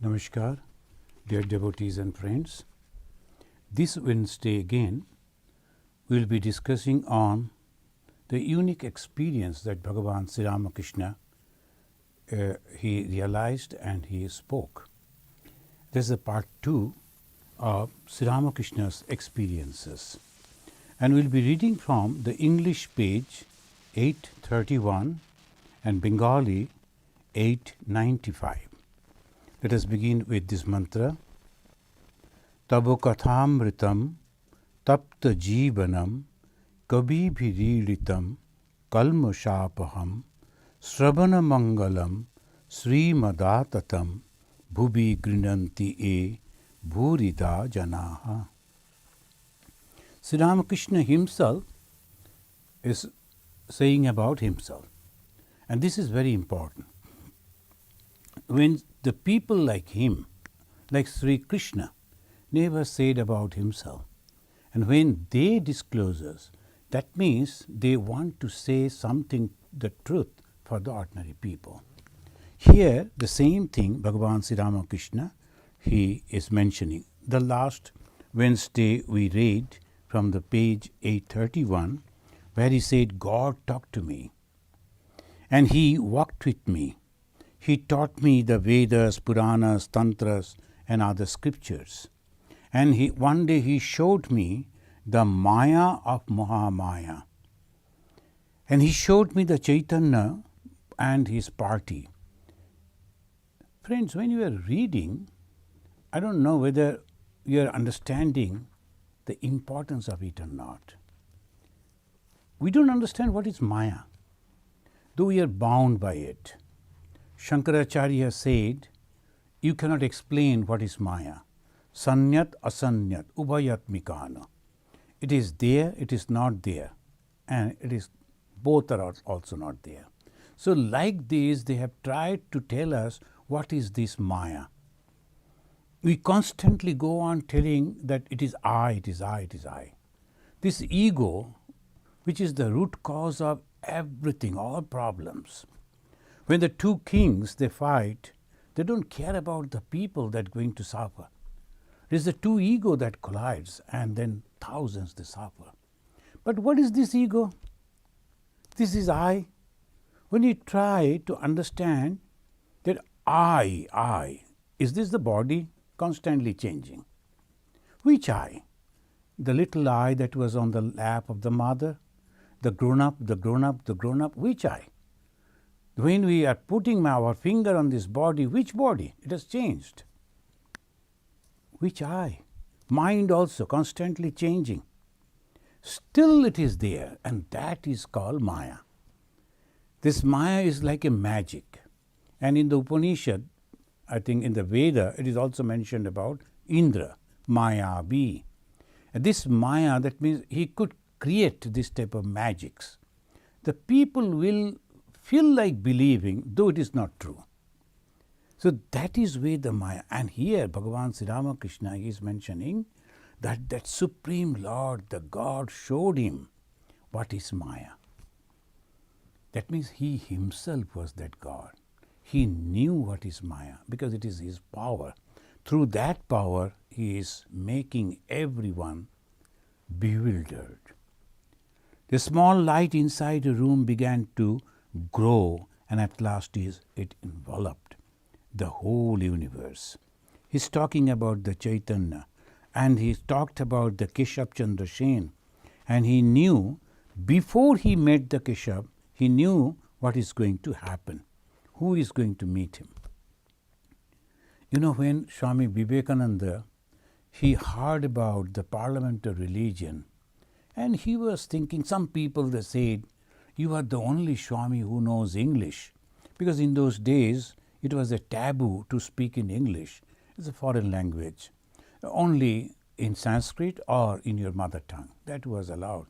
Namaskar, dear devotees and friends. This Wednesday again, we will be discussing on the unique experience that Bhagavan Sri Ramakrishna he realized and he spoke. This is a part 2 of Sri Ramakrishna's experiences. And we will be reading from the English page 831 and Bengali 895. Let us begin with this mantra. Tabo kathamritam tapta jivanam kabhi bhirilitam kalmashapaham sravana mangalam srimadatatam bhubi grinanti e bhurida janaha. Sri Ramakrishna himself is saying about himself, and this is very important. When the people like him, like Sri Krishna, never said about himself, and when they disclose us, that means they want to say something, the truth, for the ordinary people. Here, the same thing Bhagavan Sri Ramakrishna, he is mentioning. The last Wednesday we read from the page 831, where he said, God talked to me, and he walked with me. He taught me the Vedas, Puranas, Tantras, and other scriptures. And one day he showed me the Maya of Mahamaya. And he showed me the Chaitanya and his party. Friends, when you are reading, I don't know whether you are understanding the importance of it or not. We don't understand what is Maya, though we are bound by it. Shankaracharya said, you cannot explain what is Maya. Sanyat asanyat ubhayat mikana. It is there, it is not there, and it is both are also not there. So like this, they have tried to tell us what is this Maya. We constantly go on telling that it is I, it is I, it is I. This ego, which is the root cause of everything, all problems. When the two kings, they fight, they don't care about the people that are going to suffer. It is the two ego that collides, and then thousands they suffer. But what is this ego? This is I. When you try to understand that I, is this the body constantly changing? Which I? The little I that was on the lap of the mother, the grown up, the grown up, the grown up, which I? When we are putting our finger on this body, which body? It has changed. Which I? Mind also constantly changing. Still it is there, and that is called Maya. This Maya is like a magic. And in the Upanishad, I think in the Veda, it is also mentioned about Indra, Maya be. And this Maya, that means he could create this type of magics. The people will feel like believing, though it is not true. So that is where the Maya. And here Bhagavan Sri Ramakrishna is mentioning that Supreme Lord, the God, showed him what is Maya. That means he himself was that God. He knew what is Maya because it is his power. Through that power, he is making everyone bewildered. The small light inside a room began to grow, and at last it enveloped the whole universe. He's talking about the Chaitanya, and he talked about the Keshab Chandra Sen, and he knew before he met the Keshab, he knew what is going to happen, who is going to meet him. You know, when Swami Vivekananda, he heard about the parliamentary religion, and he was thinking, some people they said, you are the only Swami who knows English, because in those days it was a taboo to speak in English. It's a foreign language. Only in Sanskrit or in your mother tongue. That was allowed.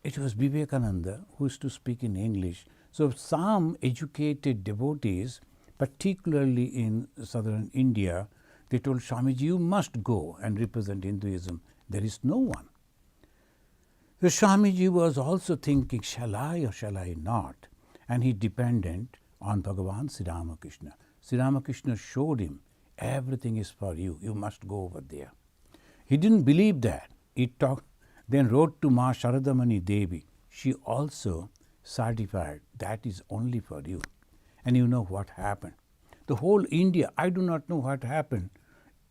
It was Vivekananda who used to speak in English. So some educated devotees, particularly in southern India, they told Swamiji, you must go and represent Hinduism. There is no one. So Swamiji was also thinking, shall I or shall I not? And he depended on Bhagavan Sri Ramakrishna. Sri Ramakrishna showed him Everything is for you. You must go over there. He didn't believe that. He then wrote to Ma Sharadamani Devi. She also certified that is only for you. And you know what happened. The whole India, I do not know what happened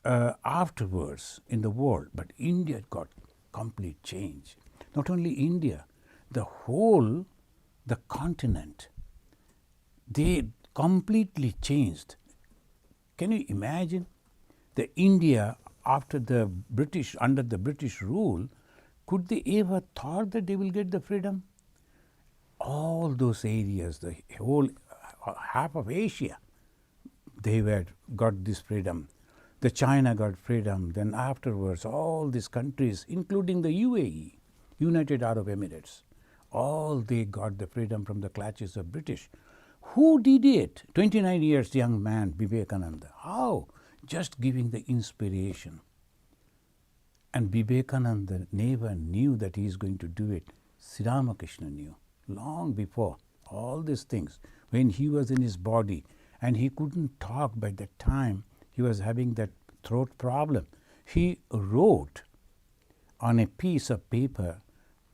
afterwards in the world, but India got complete change. Not only India, the continent, they completely changed. Can you imagine the India after the British, under the British rule, could they ever thought that they will get the freedom? All those areas, the whole half of Asia, they got this freedom. The China got freedom. Then afterwards, all these countries, including the UAE, United Arab Emirates, all they got the freedom from the clutches of British. Who did it? 29 years young man, Vivekananda. How? Just giving the inspiration. And Vivekananda never knew that he is going to do it. Sri Ramakrishna knew long before all these things. When he was in his body and he couldn't talk by that time, he was having that throat problem. He wrote on a piece of paper,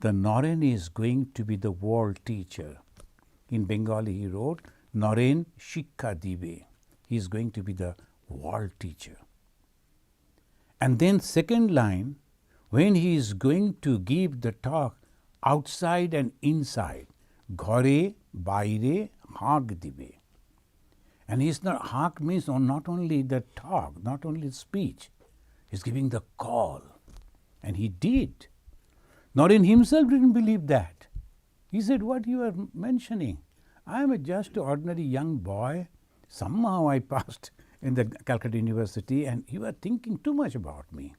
the Naren is going to be the world teacher. In Bengali he wrote, Naren Shikha Dibe. He is going to be the world teacher. And then second line, when he is going to give the talk outside and inside, Ghare, Baire, Hag Dibe. And he's not, Hag means not only the talk, not only speech, he's giving the call. And he did. Naren himself didn't believe that. He said, what you are mentioning? I am just an ordinary young boy. Somehow I passed in the Calcutta University and you are thinking too much about me.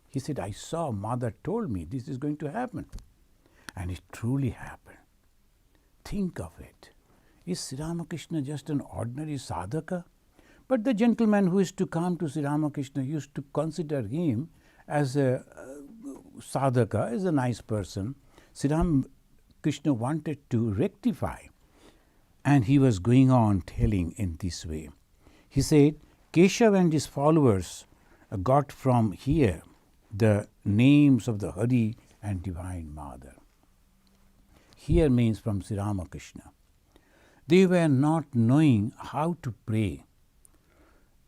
He said, I saw, mother told me this is going to happen. And it truly happened. Think of it. Is Sri Ramakrishna just an ordinary sadhaka? But the gentleman who used to come to Sri Ramakrishna used to consider him as a sadhaka, as a nice person. Sri Ramakrishna wanted to rectify. And he was going on telling in this way. He said, Keshav and his followers got from here the names of the Hari and Divine Mother. Here means from Sri Ramakrishna. They were not knowing how to pray.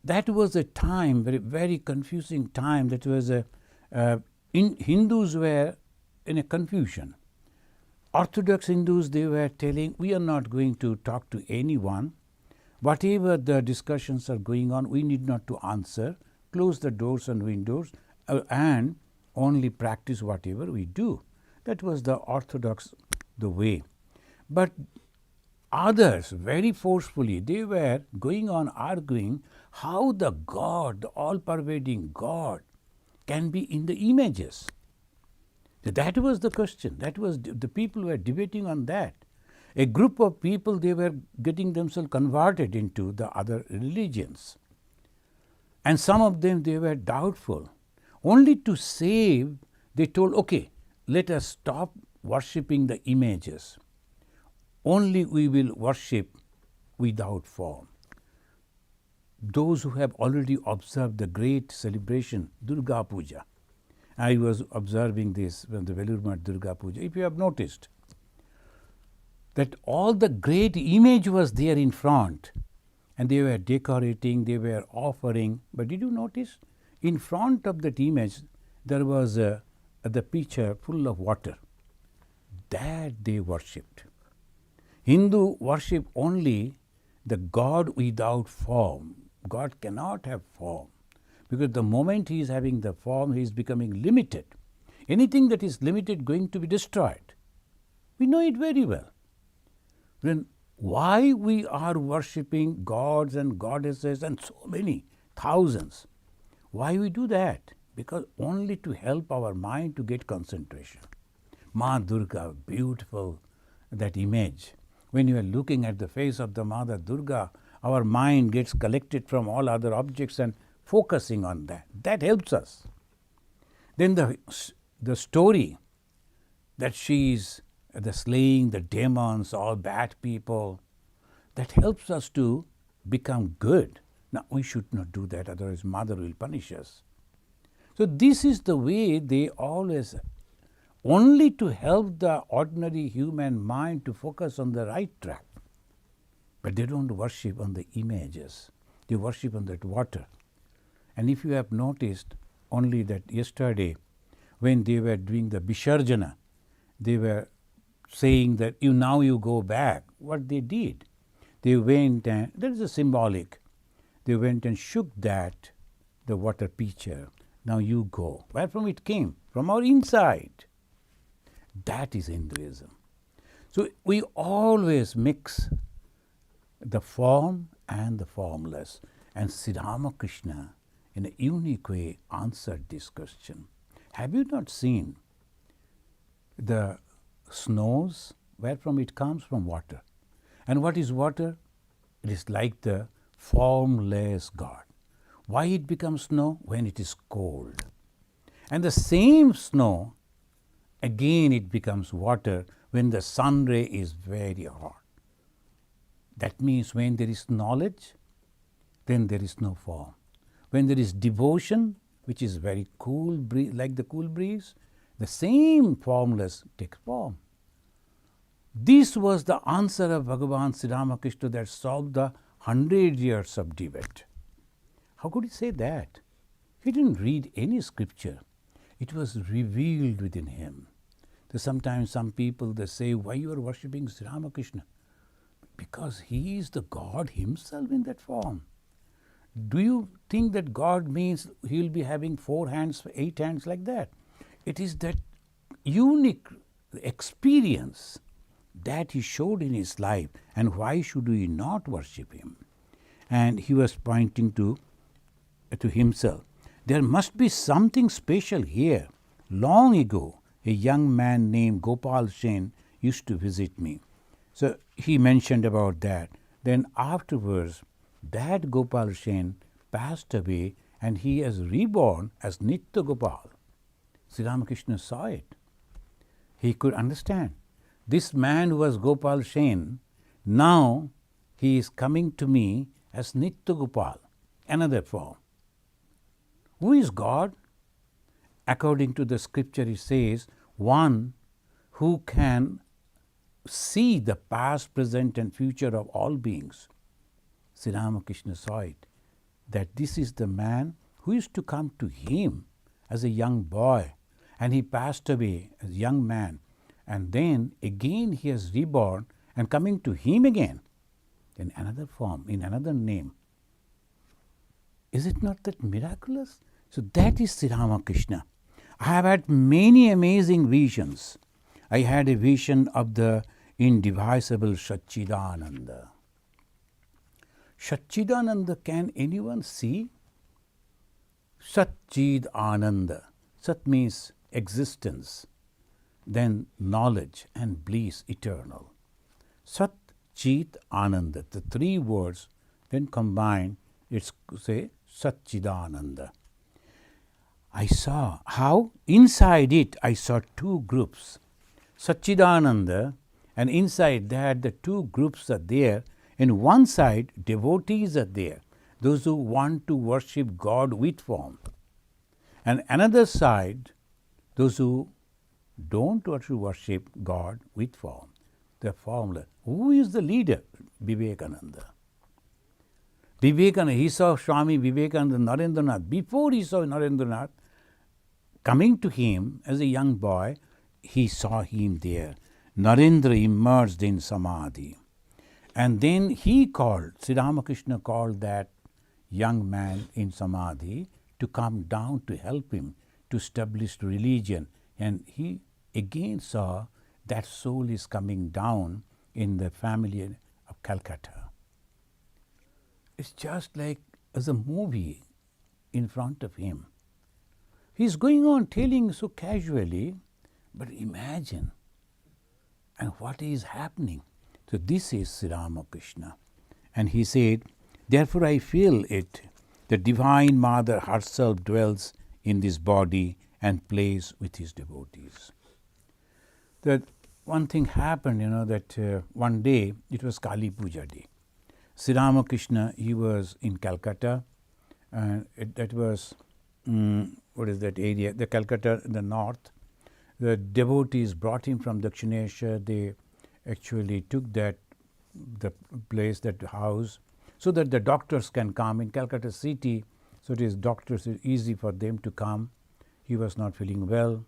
That was a time, very, very confusing time. That was Hindus were in a confusion. Orthodox Hindus, they were telling, we are not going to talk to anyone. Whatever the discussions are going on, we need not to answer. Close the doors and windows and only practice whatever we do. That was the orthodox, the way. But others, very forcefully, they were going on arguing how the God, the all-pervading God, can be in the images. That was the question. That was the people were debating on that. A group of people, they were getting themselves converted into the other religions. And some of them, they were doubtful. Only to save, they told, okay, let us stop worshipping the images. Only we will worship without form. Those who have already observed the great celebration, Durga Puja. I was observing this when the Vellore Math Durga Puja. If you have noticed, that all the great image was there in front and they were decorating, they were offering. But did you notice? In front of that image, there was the pitcher full of water. That they worshipped. Hindu worship only the God without form. God cannot have form. Because the moment he is having the form, he is becoming limited. Anything that is limited going to be destroyed. We know it very well. Then why we are worshipping gods and goddesses and so many, thousands? Why we do that? Because only to help our mind to get concentration. Ma Durga, beautiful, that image. When you are looking at the face of the Mother Durga, our mind gets collected from all other objects and focusing on that. That helps us. Then the story that she is the slaying the demons, all bad people, that helps us to become good. Now, we should not do that, otherwise mother will punish us. So this is the way they always, only to help the ordinary human mind to focus on the right track. But they don't worship on the images. They worship on that water. And if you have noticed, only that yesterday, when they were doing the Visarjana, they were saying that now you go back. What they did, they went and, that is a symbolic, they went and shook that, the water pitcher. Now you go. Where from it came? From our inside. That is Hinduism. So we always mix the form and the formless. And Sri Ramakrishna, in a unique way, answered this question. Have you not seen the snows? Where from it comes? From water. And what is water? It is like the formless God. Why it becomes snow? When it is cold. And the same snow, again it becomes water when the sun ray is very hot. That means when there is knowledge, then there is no form. When there is devotion, which is very cool, like the cool breeze, the same formless takes form. This was the answer of Bhagavan Sri Ramakrishna that solved the 100 years of debate. How could he say that? He didn't read any scripture. It was revealed within him. So sometimes some people, they say, why you are worshipping Sri Ramakrishna? Because he is the God himself in that form. Do you think that God means he will be having 4 hands, 8 hands like that? It is that unique experience that he showed in his life, and why should we not worship him? And he was pointing to himself. There must be something special here. Long ago, a young man named Gopal Sen used to visit me. So he mentioned about that. Then afterwards, that Gopal Sen passed away and he is reborn as Nitya Gopal. Sri Ramakrishna saw it. He could understand. This man who was Gopal Sen, now he is coming to me as Nitya Gopal, another form. Who is God? According to the scripture, it says, one who can see the past, present and future of all beings. Sri Ramakrishna saw it, that this is the man who used to come to him as a young boy, and he passed away as a young man, and then again he is reborn and coming to him again in another form, in another name. Is it not that miraculous? So that is Sri Ramakrishna. I have had many amazing visions. I had a vision of the indivisible Satchidananda. Satchidananda, can anyone see? Satchid Ananda. Sat means existence, then knowledge and bliss eternal. Sat Chit Ananda, the 3 words, then combined, it's say Satchidananda. I saw how inside it I saw 2 groups. Satchidananda, and inside that the 2 groups are there. In one side, devotees are there, those who want to worship God with form. And another side, those who don't want to worship God with form. They are formless. Who is the leader? Vivekananda. Vivekananda, he saw Swami Vivekananda, Narendranath. Before he saw Narendranath, coming to him as a young boy, he saw him there. Narendra immersed in samadhi. And then he called, Sri Ramakrishna called that young man in samadhi to come down to help him to establish religion. And he again saw that soul is coming down in the family of Calcutta. It's just like as a movie in front of him. He's going on telling so casually, but imagine and what is happening. So this is Sri Ramakrishna. And he said, therefore I feel it, the Divine Mother herself dwells in this body and plays with his devotees. That one thing happened, that one day, it was Kali Puja day. Sri Ramakrishna, he was in Calcutta, and that was, what is that area? The Calcutta in the north. The devotees brought him from Dakshinesha. They actually took the place, that house, so that the doctors can come in Calcutta city. So it is doctors, it's easy for them to come. He was not feeling well,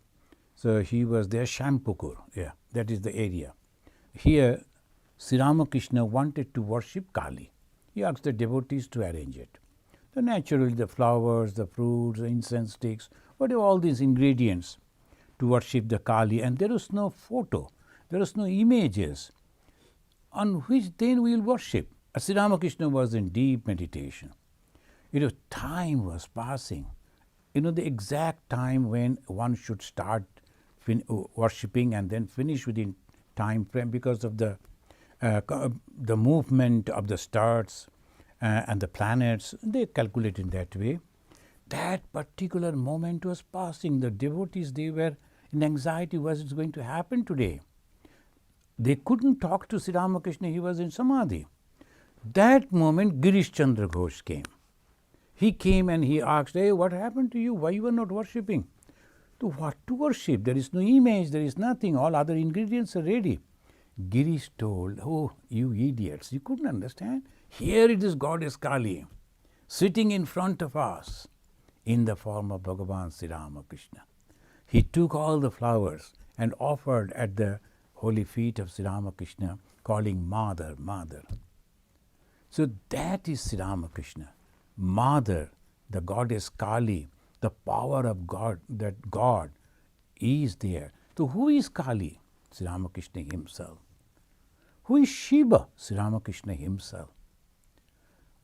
so he was there. Shampukur, yeah, that is the area. Here, Sri Ramakrishna wanted to worship Kali. He asked the devotees to arrange it. So naturally, the flowers, the fruits, the incense sticks, whatever, all these ingredients to worship the Kali, and there was no photo, there was no images on which then we will worship. Sri Ramakrishna was in deep meditation. Time was passing. The exact time when one should start worshipping and then finish within time frame, because of the movement of the stars and the planets. They calculate in that way. That particular moment was passing. The devotees, they were in anxiety. What is going to happen today? They couldn't talk to Sri Ramakrishna. He was in Samadhi. That moment, Girish Chandra Ghosh came. He came and he asked, "Hey, what happened to you? Why you were not worshipping?" To what to worship? There is no image, there is nothing. All other ingredients are ready. Girish told, "Oh, you idiots, you couldn't understand? Here it is Goddess Kali, sitting in front of us in the form of Bhagavan Sri Ramakrishna." He took all the flowers and offered at the holy feet of Sri Ramakrishna, calling Mother, Mother. So that is Sri Ramakrishna. Mother, the goddess Kali, the power of God, that God is there. So who is Kali? Sri Ramakrishna himself. Who is Shiva? Sri Ramakrishna himself.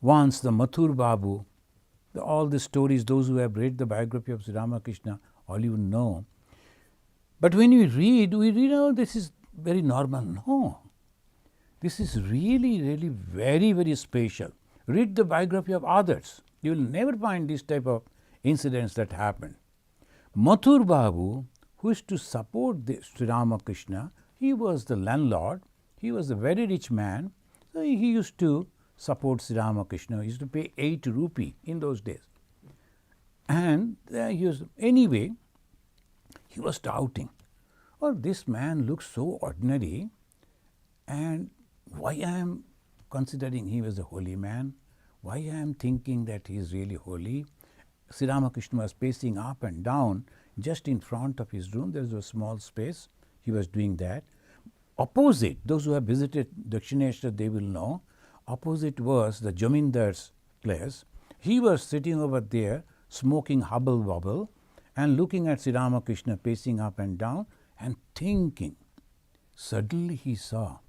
Once the Mathur Babu, all the stories, those who have read the biography of Sri Ramakrishna, all you know. But when we read, oh, this is very normal. No. This is really, really very, very special. Read the biography of others. You will never find this type of incidents that happen. Mathur Babu, who is to support Sri Ramakrishna, he was the landlord. He was a very rich man. So he used to support Sri Ramakrishna. He used to pay 8 rupee in those days. And anyway, he was doubting. Oh, this man looks so ordinary, and why I am considering he was a holy man? Why I am thinking that he is really holy? Sri Ramakrishna was pacing up and down just in front of his room. There was a small space. He was doing that. Opposite, those who have visited Dakshinesha, they will know, opposite was the Jamindar's place. He was sitting over there, smoking hubble bubble and looking at Sri Ramakrishna pacing up and down and thinking. Suddenly he saw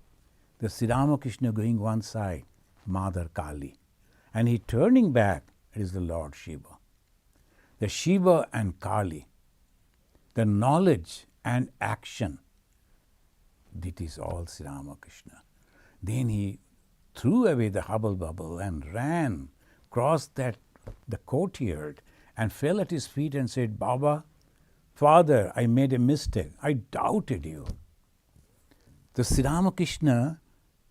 the Sri Ramakrishna going one side, Mother Kali, and he turning back, it is the Lord Shiva. The Shiva and Kali, the knowledge and action, that is all Sri Ramakrishna. Then he threw away the hubble bubble and ran, crossed the courtyard and fell at his feet and said, "Baba, Father, I made a mistake. I doubted you." The Sri Ramakrishna,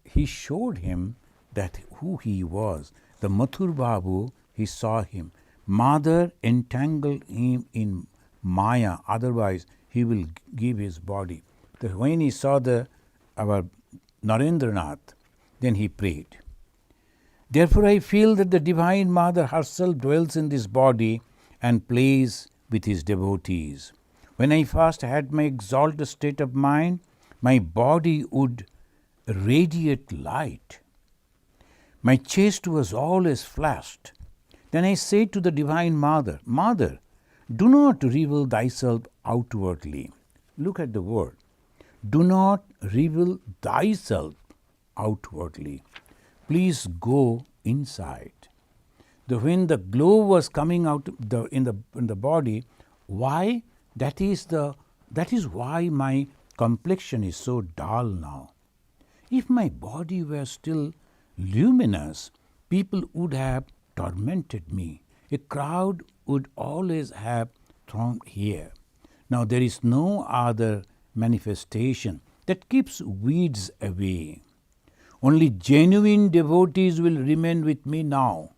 he showed him that who he was. The Mathur Babu, he saw him. Mother entangled him in Maya, otherwise he will give his body. When he saw our Narendranath, then he prayed. Therefore I feel that the Divine Mother herself dwells in this body and plays with his devotees. When I first had my exalted state of mind, my body would radiate light. My chest was always flushed. Then I said to the Divine Mother, "Mother, do not reveal thyself outwardly." Look at the word. Do not reveal thyself outwardly. Please go inside. When the glow was coming out in the body, why? That is why my complexion is so dull now. If my body were still luminous, people would have tormented me. A crowd would always have thronged here. Now there is no other manifestation that keeps weeds away. Only genuine devotees will remain with me now.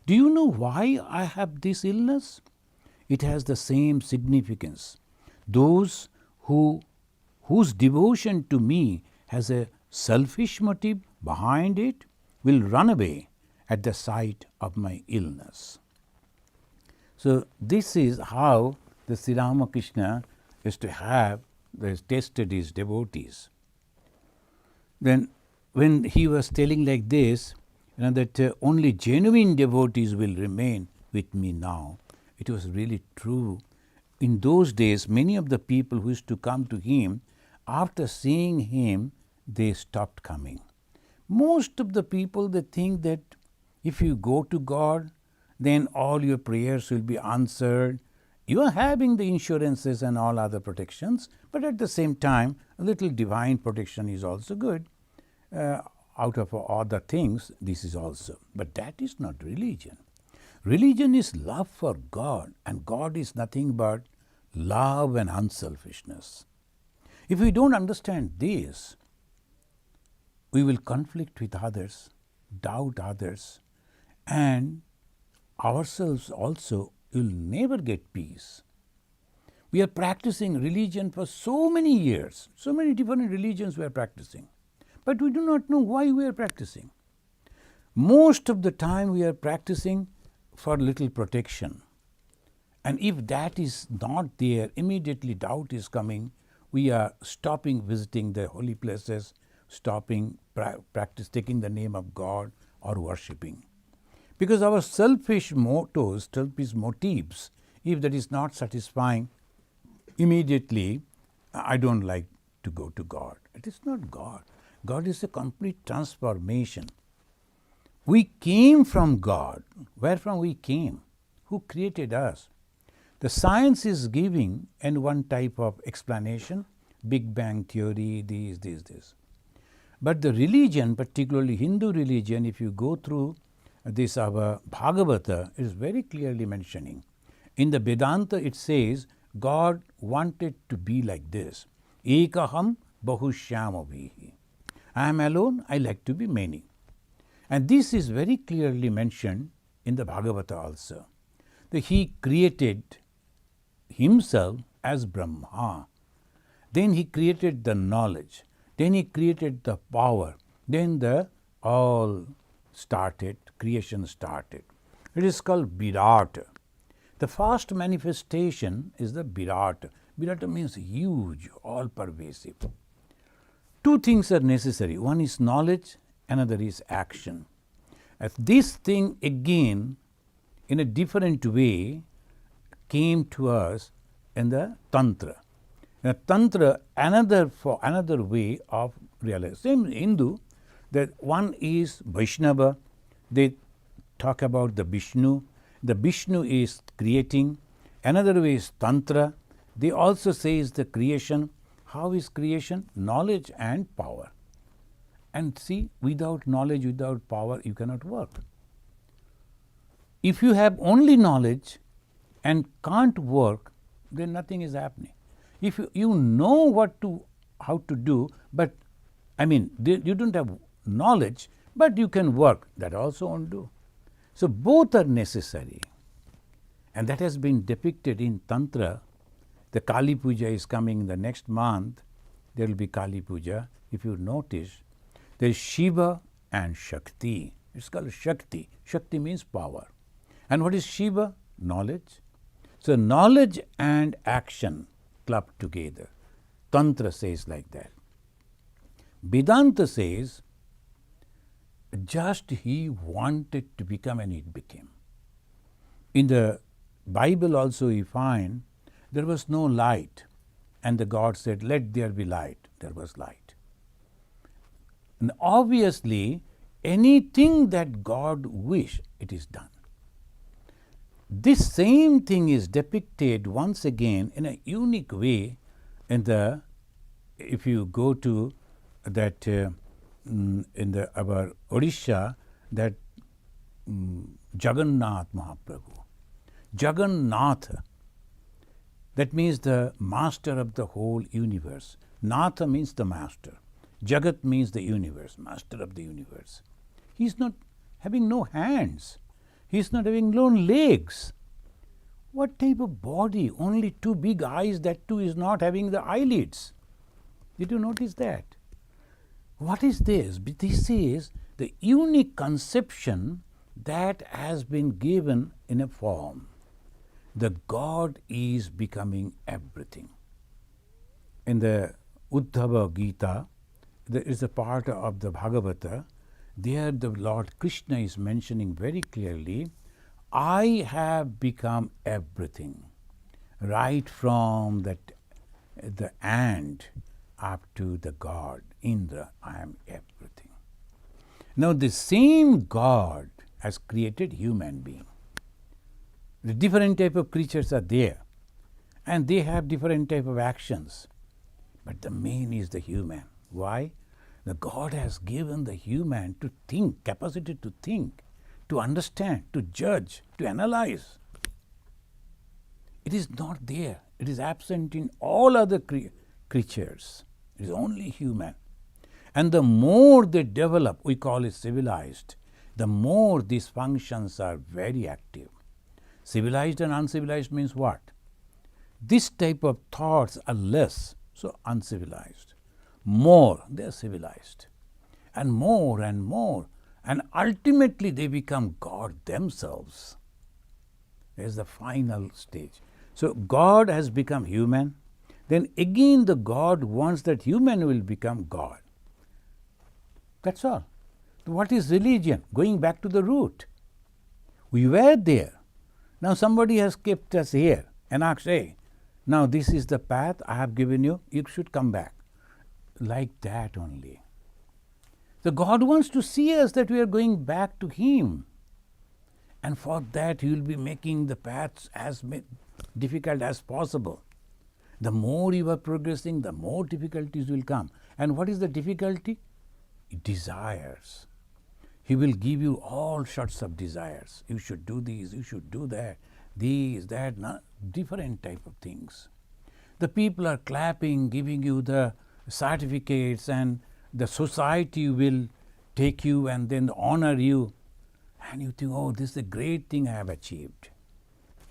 Do you know why I have this illness? It has the same significance. Those whose devotion to me has a selfish motive behind it will run away at the sight of my illness. So this is how the Sri Ramakrishna is to have tested his devotees. Then when he was telling like this, that only genuine devotees will remain with me now, it was really true. In those days, many of the people who used to come to him, after seeing him, they stopped coming. Most of the people, they think that if you go to God, then all your prayers will be answered. You are having the insurances and all other protections, but at the same time, a little divine protection is also good. Out of other things, this is also. But that is not religion. Religion is love for God, and God is nothing but love and unselfishness. If we don't understand this, we will conflict with others, doubt others, and ourselves also will never get peace. We are practicing religion for so many years, so many different religions we are practicing, but we do not know why we are practicing. Most of the time we are practicing for little protection, and if that is not there, immediately doubt is coming. We are stopping visiting the holy places, stopping taking the name of God or worshipping. Because our selfish motives, if that is not satisfying, immediately I don't like to go to God. It is not God. God is a complete transformation. We came from God. Wherefrom we came? Who created us? The science is giving and one type of explanation, Big Bang theory, this. But the religion, particularly Hindu religion, if you go through this our Bhagavata, is very clearly mentioning. In the Vedanta it says God wanted to be like this. Ekaham bahushyamavihi. I am alone, I like to be many. And this is very clearly mentioned in the Bhagavata also. That he created himself as Brahma. Then he created the knowledge. Then he created the power. Then the creation started. It is called Virat. The first manifestation is the Virat. Virat means huge, all-pervasive. Two things are necessary. One is knowledge, another is action. As this thing again, in a different way, came to us in the Tantra. In the Tantra, another way of realizing. Same in Hindu, that one is Vaishnava, they talk about the Vishnu. The Vishnu is creating. Another way is Tantra. They also say is the creation. How is creation? Knowledge and power. And see, without knowledge, without power, you cannot work. If you have only knowledge and can't work, then nothing is happening. If you know how to do, but you don't have knowledge, but you can work, that also won't do. So both are necessary, and that has been depicted in Tantra. The Kali Puja is coming in the next month. There will be Kali Puja. If you notice, there is Shiva and Shakti. It's called Shakti. Shakti means power. And what is Shiva? Knowledge. So knowledge and action clubbed together. Tantra says like that. Vedanta says, just he wanted to become and it became. In the Bible also we find there was no light, and the God said, let there be light. There was light. And obviously, anything that God wished, it is done. This same thing is depicted once again in a unique way in the, if you go to that in our Odisha, that Jagannath Mahaprabhu. Jagannath, that means the master of the whole universe. Natha means the master. Jagat means the universe, master of the universe. He is not having no hands. He is not having no legs. What type of body? Only two big eyes, that too is not having the eyelids. Did you notice that? What is this? This is the unique conception that has been given in a form. The God is becoming everything. In the Uddhava Gita, there is a part of the Bhagavata, there the Lord Krishna is mentioning very clearly, I have become everything, right from the ant up to the God, Indra, I am everything. Now the same God has created human being. The different type of creatures are there, and they have different type of actions. But the main is the human. Why? The God has given the human to think, capacity to think, to understand, to judge, to analyze. It is not there. It is absent in all other creatures. It is only human. And the more they develop, we call it civilized, the more these functions are very active. Civilized and uncivilized means what? This type of thoughts are less, so uncivilized. More, they are civilized. And more, and ultimately they become God themselves. That is the final stage. So God has become human. Then again the God wants that human will become God. That's all. What is religion? Going back to the root. We were there. Now somebody has kept us here and asked, hey, now this is the path I have given you, you should come back. Like that only. So God wants to see us that we are going back to Him. And for that He will be making the paths as difficult as possible. The more you are progressing, the more difficulties will come. And what is the difficulty? Desires. He will give you all sorts of desires. You should do this, you should do that, these, that, different type of things. The people are clapping, giving you the certificates, and the society will take you and then honor you. And you think, oh, this is a great thing I have achieved.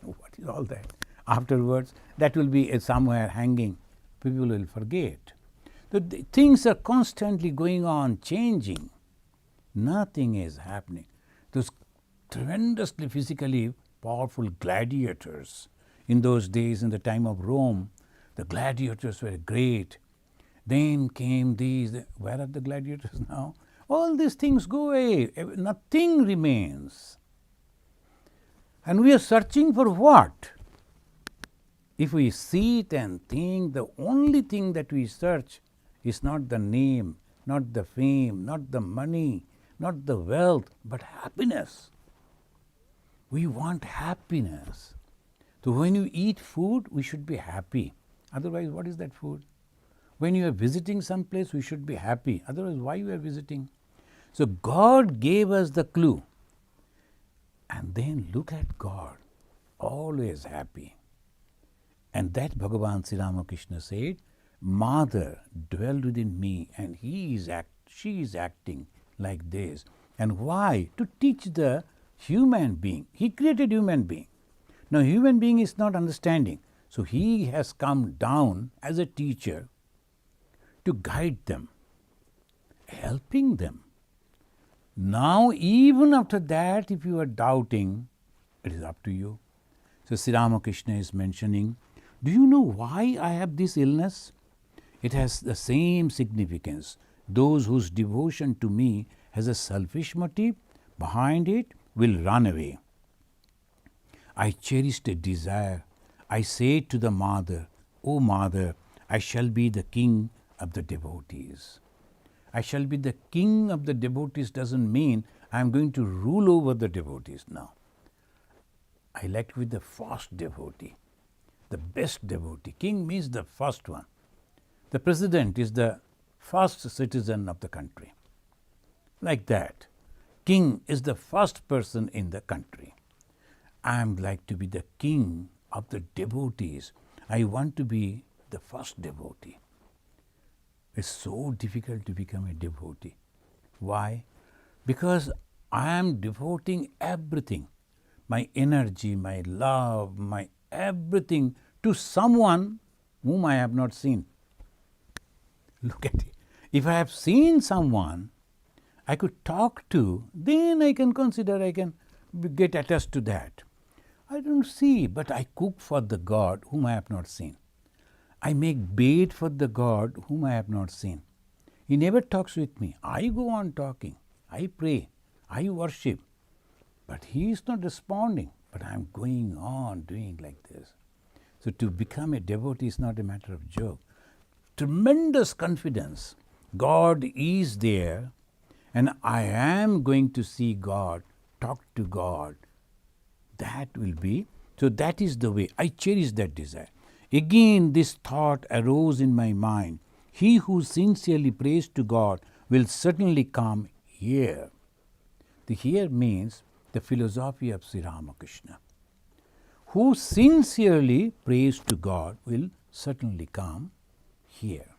What is all that? Afterwards, that will be somewhere hanging. People will forget. The things are constantly going on, changing. Nothing is happening. Those tremendously physically powerful gladiators in those days, in the time of Rome, the gladiators were great. Then came these, where are the gladiators now? All these things go away, nothing remains. And we are searching for what? If we sit and think, the only thing that we search is not the name, not the fame, not the money, not the wealth, but happiness. We want happiness. So when you eat food, we should be happy. Otherwise, what is that food? When you are visiting some place, we should be happy. Otherwise, why you are visiting? So God gave us the clue. And then look at God, always happy. And that Bhagavan Sri Ramakrishna said, Mother dwell within me, and she is acting like this. And why? To teach the human being. He created human being. Now human being is not understanding. So He has come down as a teacher to guide them, helping them. Now even after that, if you are doubting, it is up to you. So Sri Ramakrishna is mentioning, do you know why I have this illness? It has the same significance. Those whose devotion to me has a selfish motive behind it will run away. I cherished a desire. I said to the Mother, O Mother, I shall be the king of the devotees. I shall be the king of the devotees doesn't mean I am going to rule over the devotees now. I like to be the first devotee, the best devotee. King means the first one. The president is the first citizen of the country. Like that. King is the first person in the country. I am like to be the king of the devotees. I want to be the first devotee. It's so difficult to become a devotee. Why? Because I am devoting everything, my energy, my love, my everything to someone whom I have not seen. Look at it. If I have seen someone I could talk to, then I can consider I can get attached to that. I don't see, but I cook for the God whom I have not seen. I make bed for the God whom I have not seen. He never talks with me. I go on talking. I pray. I worship. But he is not responding. But I am going on doing like this. So to become a devotee is not a matter of joke. Tremendous confidence. God is there and I am going to see God, talk to God. That will be, so that is the way. I cherish that desire. Again this thought arose in my mind. He who sincerely prays to God will certainly come here. The here means the philosophy of Sri Ramakrishna. Who sincerely prays to God will certainly come here.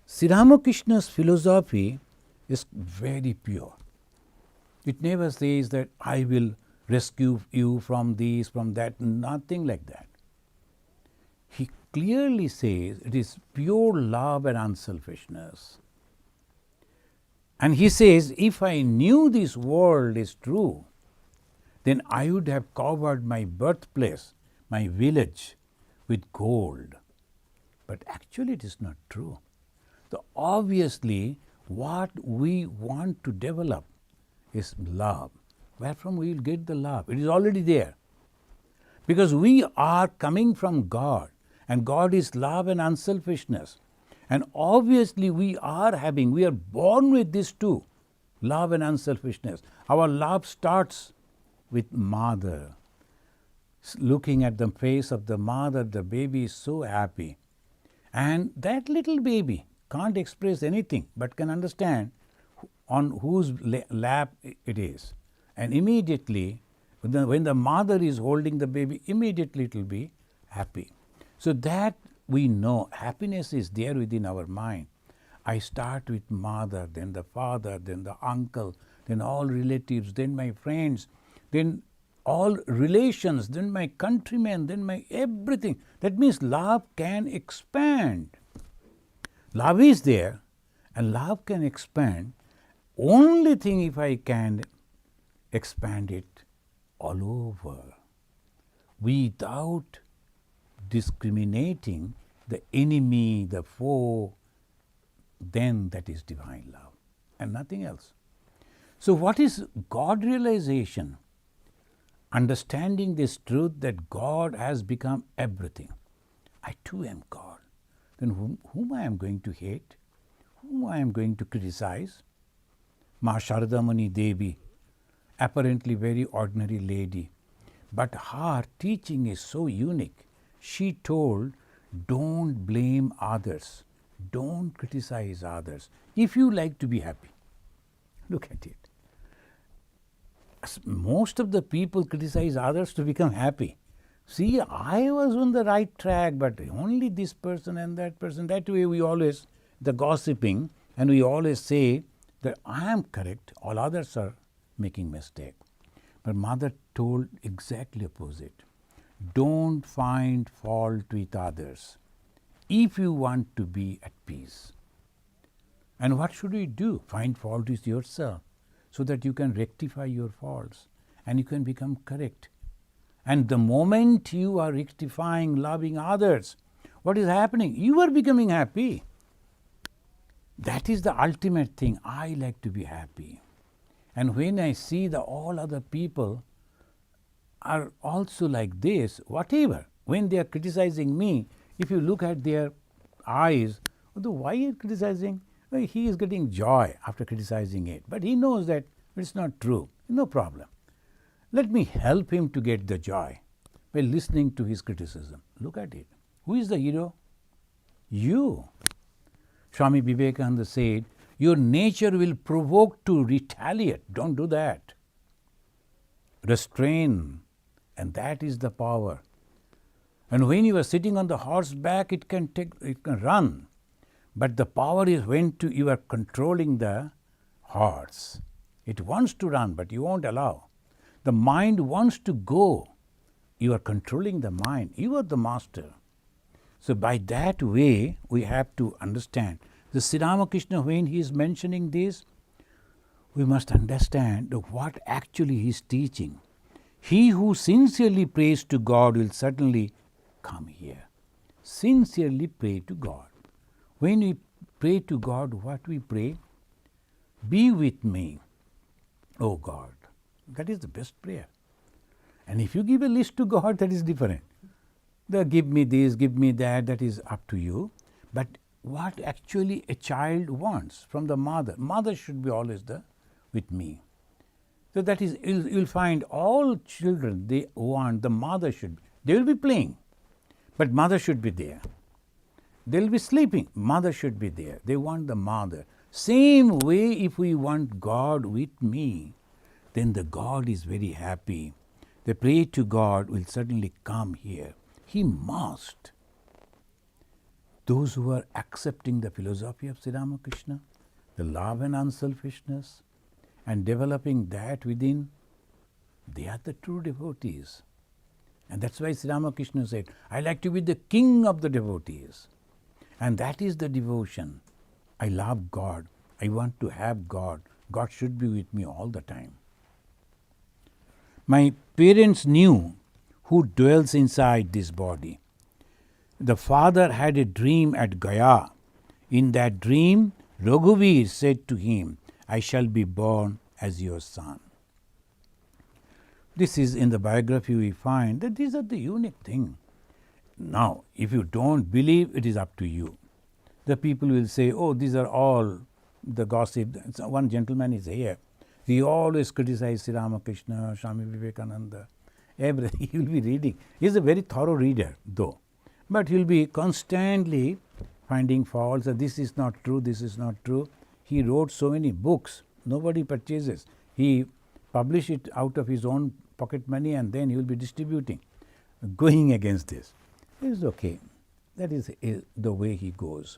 Sri Ramakrishna's philosophy is very pure. It never says that I will rescue you from this, from that, nothing like that. He clearly says it is pure love and unselfishness. And he says, if I knew this world is true, then I would have covered my birthplace, my village, with gold. But actually it is not true. So obviously what we want to develop is love. Where from we will get the love? It is already there. Because we are coming from God, and God is love and unselfishness. And obviously we are born with these two, love and unselfishness. Our love starts with mother. Looking at the face of the mother, the baby is so happy. And that little baby can't express anything but can understand on whose lap it is. And immediately, when the mother is holding the baby, immediately it will be happy. So that we know happiness is there within our mind. I start with mother, then the father, then the uncle, then all relatives, then my friends, then all relations, then my countrymen, then my everything. That means love can expand. Love is there and love can expand. Only thing if I can expand it all over without discriminating the enemy, the foe, then that is divine love and nothing else. So what is God realization? Understanding this truth that God has become everything. I too am God. Then whom I am going to hate? Whom I am going to criticize? Ma Sharadamani Devi, apparently very ordinary lady, but her teaching is so unique. She told, don't blame others, don't criticize others, if you like to be happy. Look at it. Most of the people criticize others to become happy. See, I was on the right track, but only this person and that person. That way we always, the gossiping, and we always say that I am correct, all others are making mistake. But Mother told exactly opposite. Don't find fault with others if you want to be at peace. And what should we do? Find fault with yourself so that you can rectify your faults and you can become correct. And the moment you are rectifying, loving others, what is happening? You are becoming happy. That is the ultimate thing. I like to be happy. And when I see the all other people are also like this, whatever, when they are criticizing me, if you look at their eyes, why are you criticizing? Well, he is getting joy after criticizing it, but he knows that it's not true. No problem. Let me help him to get the joy by listening to his criticism. Look at it. Who is the hero? You. Swami Vivekananda said, your nature will provoke to retaliate. Don't do that. Restrain. And that is the power. And when you are sitting on the horseback, it can run. But the power is when you are controlling the horse. It wants to run, but you won't allow. The mind wants to go. You are controlling the mind. You are the master. So by that way, we have to understand. The Sri Ramakrishna, when he is mentioning this, we must understand what actually he is teaching. He who sincerely prays to God will certainly come here. Sincerely pray to God. When we pray to God, what we pray? Be with me, O God. That is the best prayer. And if you give a list to God, that is different. Give me this, give me that, that is up to you. But what actually a child wants from the mother should be always with me. So that is, you'll find all children, they want the mother should be. They will be playing, but mother should be there. They will be sleeping, mother should be there. They want the mother. Same way, if we want God with me, then the God is very happy. The pray to God will certainly come here. He must. Those who are accepting the philosophy of Sri Ramakrishna, the love and unselfishness, and developing that within, they are the true devotees. And that's why Sri Ramakrishna said, I like to be the king of the devotees. And that is the devotion. I love God. I want to have God. God should be with me all the time. My parents knew who dwells inside this body. The father had a dream at Gaya. In that dream, Raghuveer said to him, I shall be born as your son. This is in the biography we find that these are the unique thing. Now, if you don't believe, it is up to you. The people will say, oh, these are all the gossip. One gentleman is here. He always criticizes Sri Ramakrishna, Swami Vivekananda, everything. He will be reading. He is a very thorough reader, though. But he will be constantly finding faults. This is not true, this is not true. He wrote so many books. Nobody purchases. He published it out of his own pocket money, and then he will be distributing, going against this. It is okay. That is the way he goes.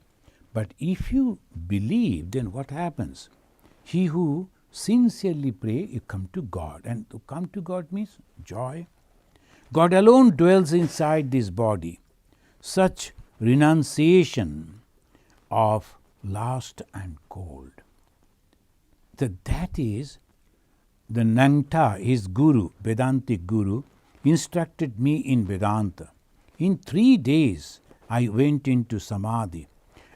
But if you believe, then what happens? He who sincerely pray, you come to God. And to come to God means joy. God alone dwells inside this body. Such renunciation of lust and cold. That is, the Nangta, his guru, Vedantic guru, instructed me in Vedanta. In 3 days, I went into Samadhi.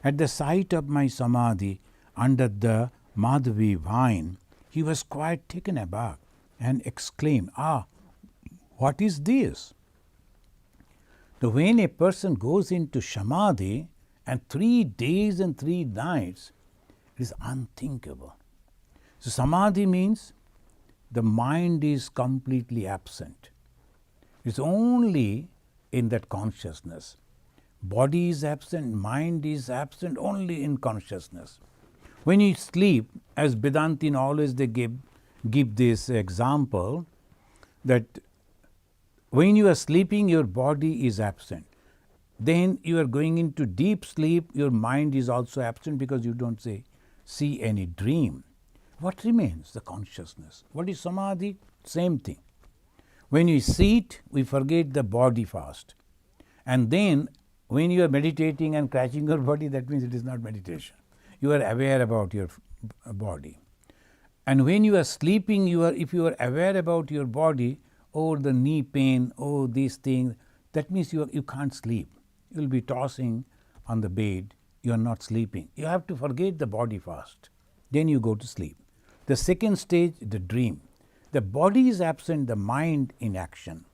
At the sight of my Samadhi under the Madhavi vine, he was quite taken aback and exclaimed, what is this? So when a person goes into Samadhi and 3 days and 3 nights, it is unthinkable. So Samadhi means the mind is completely absent. It's only in that consciousness. Body is absent, mind is absent only in consciousness. When you sleep, as Vedantin always they give this example, that when you are sleeping, your body is absent. Then you are going into deep sleep, your mind is also absent because you don't see any dream. What remains? The consciousness. What is Samadhi? Same thing. When we sit, we forget the body fast. And then when you are meditating and scratching your body, that means it is not meditation. You are aware about your body. And when you are sleeping, if you are aware about your body, the knee pain, these things, that means you can't sleep. You will be tossing on the bed, you are not sleeping. You have to forget the body first. Then you go to sleep. The second stage, the dream. The body is absent, the mind in action.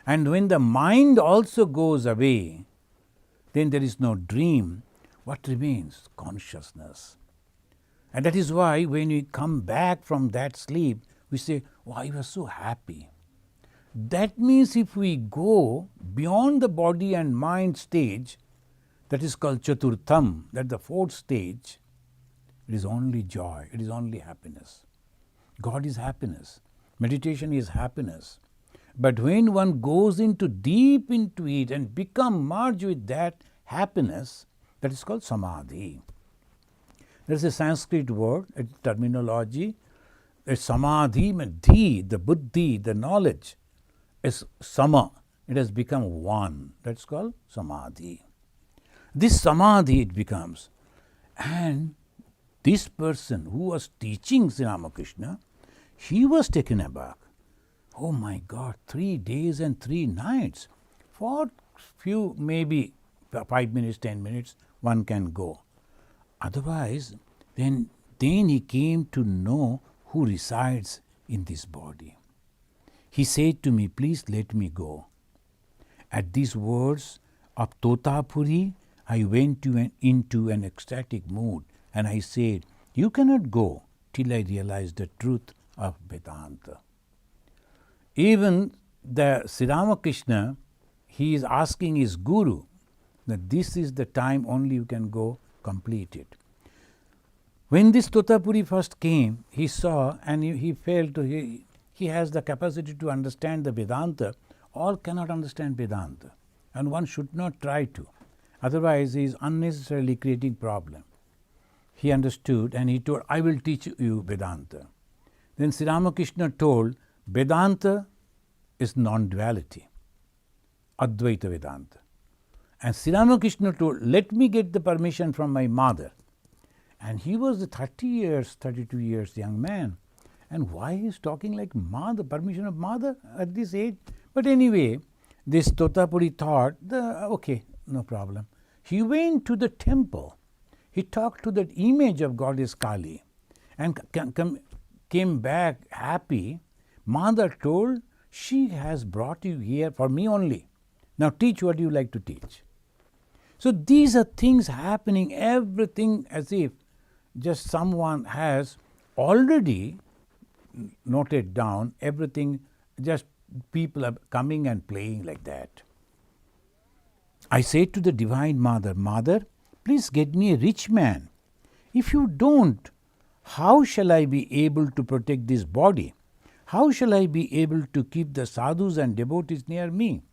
And when the mind also goes away, then there is no dream. What remains? Consciousness. And that is why when we come back from that sleep, we say, I was so happy. That means if we go beyond the body and mind stage, that is called Chaturtham, that the fourth stage, it is only joy, it is only happiness. God is happiness. Meditation is happiness. But when one goes deep into it and merged with that happiness, That is called samadhi. There is a Sanskrit word, a terminology. A samadhi, the buddhi, the knowledge is sama. It has become one. That's called samadhi. This samadhi it becomes. And this person who was teaching Sri Ramakrishna, he was taken aback. Oh my God, 3 days and 3 nights. For few, maybe 5 minutes, 10 minutes, one can go. Otherwise, then he came to know who resides in this body. He said to me, please let me go. At these words of Totapuri, I went into an ecstatic mood and I said, you cannot go till I realize the truth of Vedanta. Even the Sri Ramakrishna, he is asking his guru that this is the time only you can go complete it. When this Totapuri first came, he saw and he felt he has the capacity to understand the Vedanta. All cannot understand Vedanta, and one should not try to. Otherwise, he is unnecessarily creating problem. He understood and he told, I will teach you Vedanta. Then Sri Ramakrishna told, Vedanta is non-duality, Advaita Vedanta. And Sri Ramakrishna told, let me get the permission from my mother. And he was a 32 years young man. And why he is talking like mother, permission of mother at this age? But anyway, this Totapuri thought, okay, no problem. He went to the temple. He talked to that image of goddess Kali and came back happy. Mother told, she has brought you here for me only. Now teach what you like to teach. So these are things happening, everything as if just someone has already noted down everything, just people are coming and playing like that. I said to the Divine Mother, Mother, please get me a rich man. If you don't, how shall I be able to protect this body? How shall I be able to keep the sadhus and devotees near me?